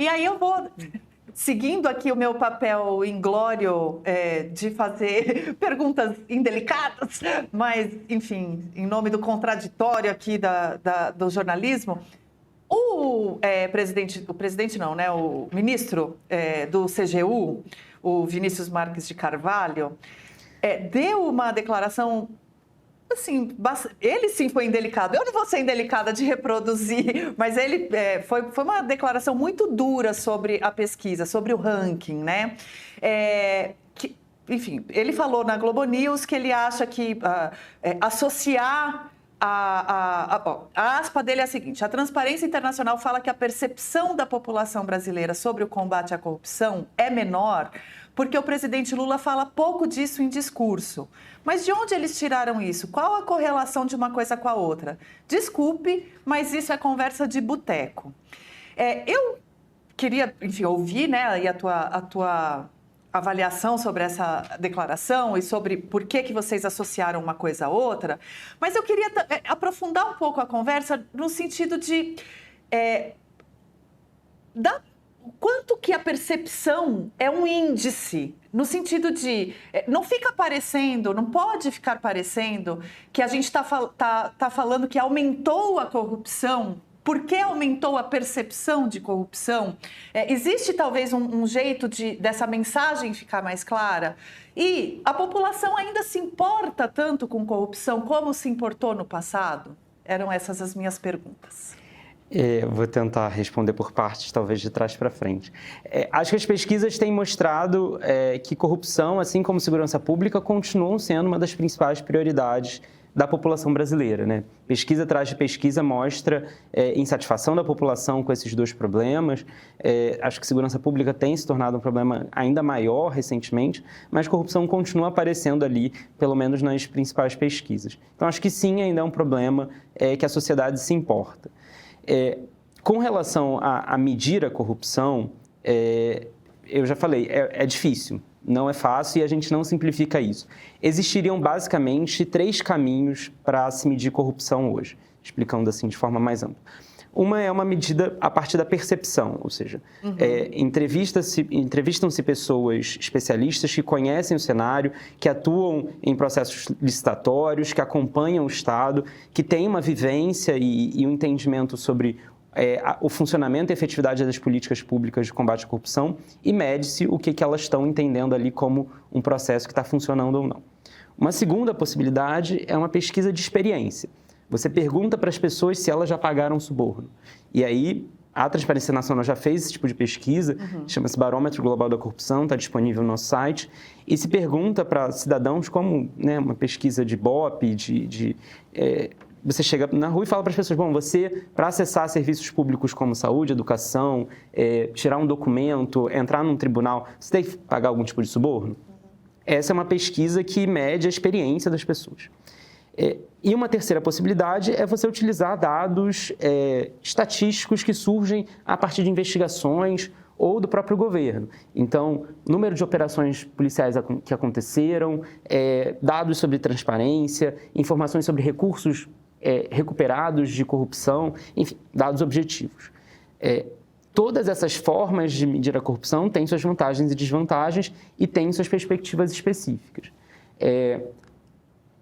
E aí eu vou, seguindo aqui o meu papel inglório de fazer perguntas indelicadas, mas, enfim, em nome do contraditório aqui do jornalismo, o ministro do CGU, o Vinícius Marques de Carvalho, deu uma declaração, assim, ele sim foi indelicado. Eu não vou ser indelicada de reproduzir, mas ele foi uma declaração muito dura sobre a pesquisa, sobre o ranking, né? Enfim, ele falou na Globo News que ele acha que associar a aspa dele é a seguinte: a Transparência Internacional fala que a percepção da população brasileira sobre o combate à corrupção é menor porque o presidente Lula fala pouco disso em discurso. Mas de onde eles tiraram isso? Qual a correlação de uma coisa com a outra? Desculpe, mas isso é conversa de boteco. Eu queria, enfim, ouvir, né, aí a tua avaliação sobre essa declaração e sobre por que vocês associaram uma coisa a outra, mas eu queria aprofundar um pouco a conversa no sentido de quanto que a percepção é um índice, no sentido de não pode ficar parecendo que a gente está falando que aumentou a corrupção. Por que aumentou a percepção de corrupção? Existe talvez um jeito dessa mensagem ficar mais clara? E a população ainda se importa tanto com corrupção como se importou no passado? Eram essas as minhas perguntas. Vou tentar responder por partes, talvez de trás para frente. Acho que as pesquisas têm mostrado que corrupção, assim como segurança pública, continuam sendo uma das principais prioridades da população brasileira, né? Pesquisa atrás de pesquisa mostra insatisfação da população com esses dois problemas. Acho que segurança pública tem se tornado um problema ainda maior recentemente, mas corrupção continua aparecendo ali, pelo menos nas principais pesquisas. Então, acho que sim, ainda é um problema que a sociedade se importa. Com relação a medir a corrupção, eu já falei, é difícil. Não é fácil e a gente não simplifica isso. Existiriam basicamente 3 caminhos para se medir corrupção hoje, explicando assim de forma mais ampla. Uma é uma medida a partir da percepção, ou seja, entrevistam-se pessoas especialistas que conhecem o cenário, que atuam em processos licitatórios, que acompanham o Estado, que têm uma vivência e um entendimento sobre o funcionamento e efetividade das políticas públicas de combate à corrupção e mede-se o que elas estão entendendo ali como um processo que está funcionando ou não. Uma segunda possibilidade é uma pesquisa de experiência. Você pergunta para as pessoas se elas já pagaram suborno. E aí, a Transparência Nacional já fez esse tipo de pesquisa, chama-se Barômetro Global da Corrupção, está disponível no nosso site, e se pergunta para cidadãos como, né, uma pesquisa de Ibope, você chega na rua e fala para as pessoas, bom, você, para acessar serviços públicos como saúde, educação, tirar um documento, entrar num tribunal, você tem que pagar algum tipo de suborno? Essa é uma pesquisa que mede a experiência das pessoas. E uma terceira possibilidade é você utilizar dados estatísticos que surgem a partir de investigações ou do próprio governo. Então, número de operações policiais que aconteceram, dados sobre transparência, informações sobre recursos recuperados de corrupção, enfim, dados objetivos. Todas essas formas de medir a corrupção têm suas vantagens e desvantagens e têm suas perspectivas específicas.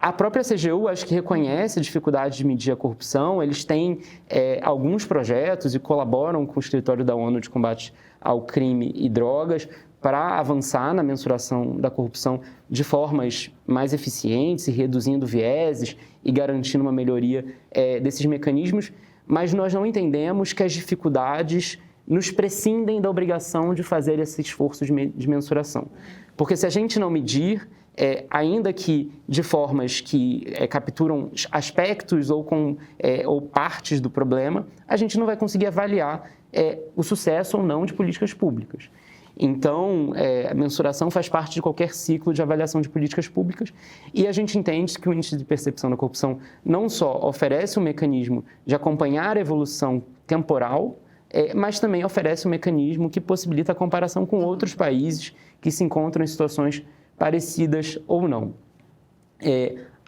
A própria CGU, acho que reconhece a dificuldade de medir a corrupção, eles têm alguns projetos e colaboram com o Escritório da ONU de Combate ao Crime e Drogas para avançar na mensuração da corrupção de formas mais eficientes e reduzindo vieses e garantindo uma melhoria desses mecanismos, mas nós não entendemos que as dificuldades nos prescindem da obrigação de fazer esse esforço de mensuração. Porque se a gente não medir, ainda que de formas que capturam aspectos ou partes do problema, a gente não vai conseguir avaliar o sucesso ou não de políticas públicas. Então, a mensuração faz parte de qualquer ciclo de avaliação de políticas públicas e a gente entende que o índice de percepção da corrupção não só oferece um mecanismo de acompanhar a evolução temporal, mas também oferece um mecanismo que possibilita a comparação com outros países que se encontram em situações parecidas ou não.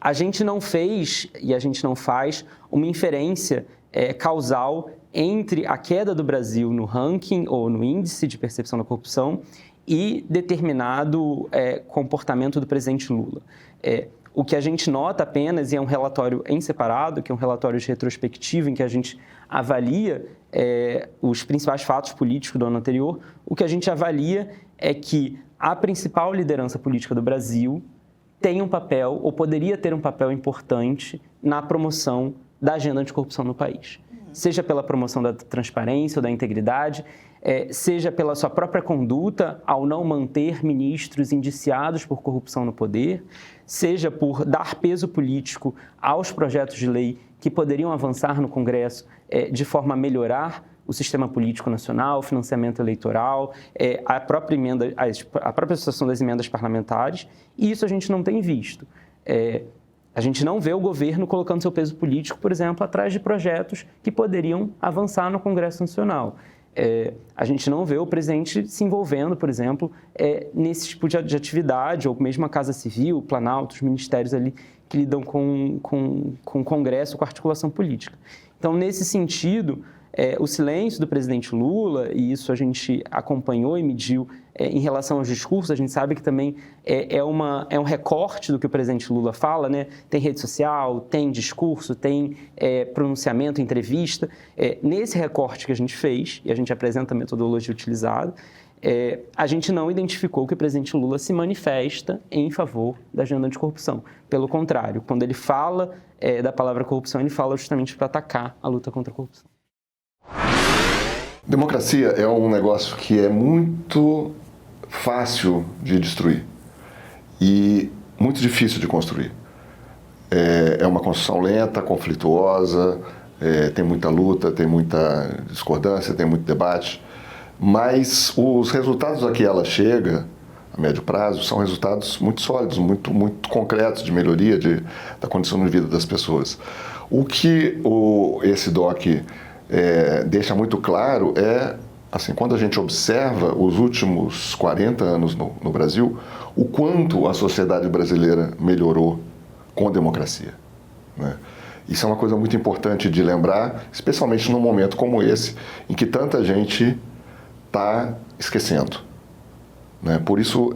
A gente não fez e a gente não faz uma inferência causal entre a queda do Brasil no ranking ou no índice de percepção da corrupção e determinado comportamento do presidente Lula. O que a gente nota apenas, e é um relatório em separado, que é um relatório de retrospectiva em que a gente avalia os principais fatos políticos do ano anterior, o que a gente avalia é que a principal liderança política do Brasil tem um papel, ou poderia ter um papel importante na promoção da agenda anticorrupção no país. Seja pela promoção da transparência ou da integridade, seja pela sua própria conduta ao não manter ministros indiciados por corrupção no poder, seja por dar peso político aos projetos de lei que poderiam avançar no Congresso de forma a melhorar o sistema político nacional, o financiamento eleitoral, a própria situação das emendas parlamentares, e isso a gente não tem visto. A gente não vê o governo colocando seu peso político, por exemplo, atrás de projetos que poderiam avançar no Congresso Nacional. A gente não vê o presidente se envolvendo, por exemplo, nesse tipo de atividade, ou mesmo a Casa Civil, o Planalto, os ministérios ali que lidam com o Congresso, com a articulação política. Então, nesse sentido, o silêncio do presidente Lula, e isso a gente acompanhou e mediu em relação aos discursos, a gente sabe que também é um recorte do que o presidente Lula fala, né? Tem rede social, tem discurso, tem pronunciamento, entrevista. Nesse recorte que a gente fez, e a gente apresenta a metodologia utilizada, a gente não identificou que o presidente Lula se manifesta em favor da agenda anticorrupção. Pelo contrário, quando ele fala da palavra corrupção, ele fala justamente para atacar a luta contra a corrupção. Democracia é um negócio que é muito fácil de destruir e muito difícil de construir. É uma construção lenta, conflituosa, tem muita luta, tem muita discordância, tem muito debate, mas os resultados a que ela chega, a médio prazo, são resultados muito sólidos, muito concretos de melhoria da condição de vida das pessoas. O que esse DOC deixa muito claro assim, quando a gente observa os últimos 40 anos no Brasil, o quanto a sociedade brasileira melhorou com a democracia, né? Isso é uma coisa muito importante de lembrar, especialmente num momento como esse, em que tanta gente está esquecendo, né? Por isso,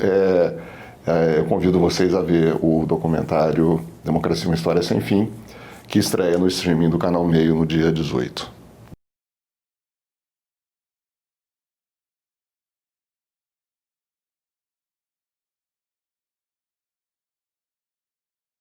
eu convido vocês a ver o documentário Democracia, uma História Sem Fim, que estreia no streaming do Canal Meio no dia 18.